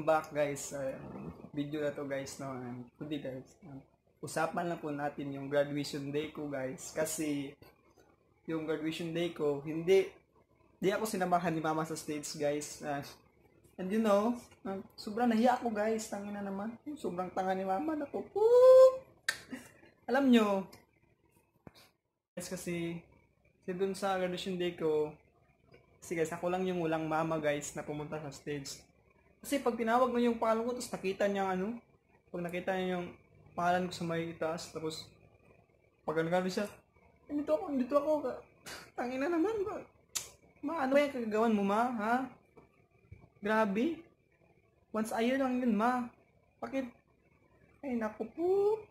back guys sa video na to guys, no. Hindi guys, usapan lang po natin yung graduation day ko guys, kasi yung graduation day ko hindi ako sinamahan ni mama sa stage guys, and you know, sobrang nahiya ako guys, tangina naman, sobrang tanga ni mama, naku po. Alam nyo guys, kasi dun sa graduation day ko, kasi guys, ako lang yung walang mama guys na pumunta sa stage. Kasi pag tinawag mo yung pangalan ko, tapos nakita niya pag nakita niya yung pangalan ko sa may itaas, tapos pag ano siya, dito ako, tangina naman ba? Ano ba yung kagagawan mo, ma? Ha? Grabe. Once a year lang yun, ma. Bakit? Ay, naku po.